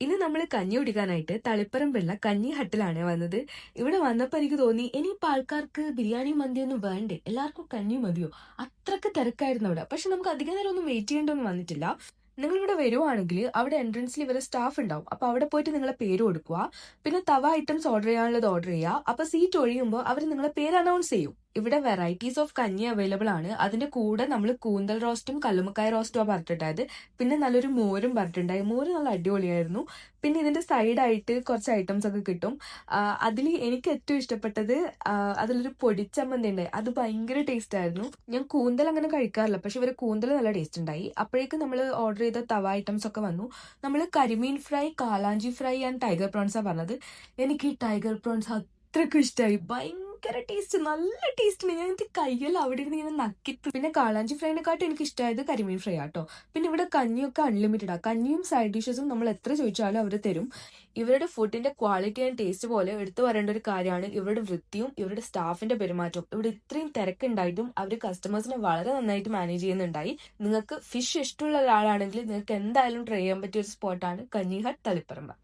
ഇന്ന് നമ്മൾ കഞ്ഞി കുടിക്കാനായിട്ട് തളിപ്പറമ്പുള്ള കഞ്ഞി ഹട്ടിലാണ് വന്നത്. ഇവിടെ വന്നപ്പോൾ എനിക്ക് തോന്നി ഇനിയിപ്പോൾ ആൾക്കാർക്ക് ബിരിയാണി മന്തിയൊന്നും വേണ്ടേ, എല്ലാവർക്കും കഞ്ഞി മതിയോ? അത്രക്ക് തിരക്കായിരുന്നു അവിടെ. പക്ഷെ നമുക്ക് അധിക നേരം ഒന്നും വെയിറ്റ് ചെയ്യേണ്ടൊന്നും വന്നിട്ടില്ല. നിങ്ങൾ ഇവിടെ വരുവാണെങ്കിൽ അവിടെ എൻട്രൻസിൽ ഇവരെ സ്റ്റാഫ് ഉണ്ടാവും. അപ്പോൾ അവിടെ പോയിട്ട് നിങ്ങളെ പേര് കൊടുക്കുക. പിന്നെ തവ ഐറ്റംസ് ഓർഡർ ചെയ്യാനുള്ളത് ഓർഡർ ചെയ്യുക. അപ്പോൾ സീറ്റ് ഒഴിയുമ്പോൾ അവർ നിങ്ങളെ പേര് അനൗൺസ് ചെയ്യും. ഇവിടെ വെറൈറ്റീസ് ഓഫ് കഞ്ഞി അവൈലബിൾ ആണ്. അതിന്റെ കൂടെ നമ്മൾ കൂന്തൽ റോസ്റ്റും കല്ലുമ്മക്കായ റോസ്റ്റും പറഞ്ഞിട്ടുണ്ടായത്. പിന്നെ നല്ലൊരു മോരും പറഞ്ഞിട്ടുണ്ടായി. മോര് നല്ല അടിപൊളിയായിരുന്നു. പിന്നെ ഇതിന്റെ സൈഡായിട്ട് കുറച്ച് ഐറ്റംസ് ഒക്കെ കിട്ടും. അതിൽ എനിക്ക് ഏറ്റവും ഇഷ്ടപ്പെട്ടത് അതിലൊരു പൊടിച്ചമ്മന്തി ഉണ്ടായി. അത് ഭയങ്കര ടേസ്റ്റ് ആയിരുന്നു. ഞാൻ കൂന്തൽ അങ്ങനെ കഴിക്കാറില്ല, പക്ഷെ ഇവര് കൂന്തൽ നല്ല ടേസ്റ്റ് ഉണ്ടായി. അപ്പോഴേക്കും നമ്മൾ ഓർഡർ ചെയ്ത തവ ഐറ്റംസ് ഒക്കെ വന്നു. നമ്മൾ കരിമീൻ ഫ്രൈ, കാലാഞ്ചി ഫ്രൈ ആൻഡ് ടൈഗർ പ്രോൺസാണ് പറഞ്ഞത്. എനിക്ക് ഈ ടൈഗർ പ്രോൺസ് അത്രക്കും ഇഷ്ടമായി. ഭയങ്കര ടേസ്റ്റ്, നല്ല ടേസ്റ്റ്. ഞാൻ എനിക്ക് കയ്യെല്ലാം അവിടെ ഇരുന്ന് ഇങ്ങനെ നക്കിട്ടു. പിന്നെ കാളാഞ്ചി ഫ്രൈനെക്കാട്ടും എനിക്ക് ഇഷ്ടമായത് കരിമീൻ ഫ്രൈ ആട്ടോ. പിന്നെ ഇവിടെ കഞ്ഞിയൊക്കെ അൺലിമിറ്റഡ് ആ. കഞ്ഞിയും സൈഡ് ഡിഷസും നമ്മൾ എത്ര ചോദിച്ചാലും അവർ തരും. ഇവരുടെ ഫുഡിന്റെ ക്വാളിറ്റി ആൻഡ് ടേസ്റ്റ് പോലെ എടുത്തു പറയേണ്ട ഒരു കാര്യമാണ് ഇവരുടെ വൃത്തിയും ഇവരുടെ സ്റ്റാഫിന്റെ പെരുമാറ്റവും. ഇവിടെ ഇത്രയും തിരക്കുണ്ടായിട്ടും അവർ കസ്റ്റമേഴ്സിനെ വളരെ നന്നായിട്ട് മാനേജ് ചെയ്യുന്നുണ്ടായി. നിങ്ങൾക്ക് ഫിഷ് ഇഷ്ടമുള്ള ഒരാളാണെങ്കിൽ നിങ്ങൾക്ക് എന്തായാലും ട്രൈ ചെയ്യാൻ പറ്റിയ ഒരു സ്പോട്ടാണ് കഞ്ഞി ഹട്ട് തളിപ്പറമ്പ്.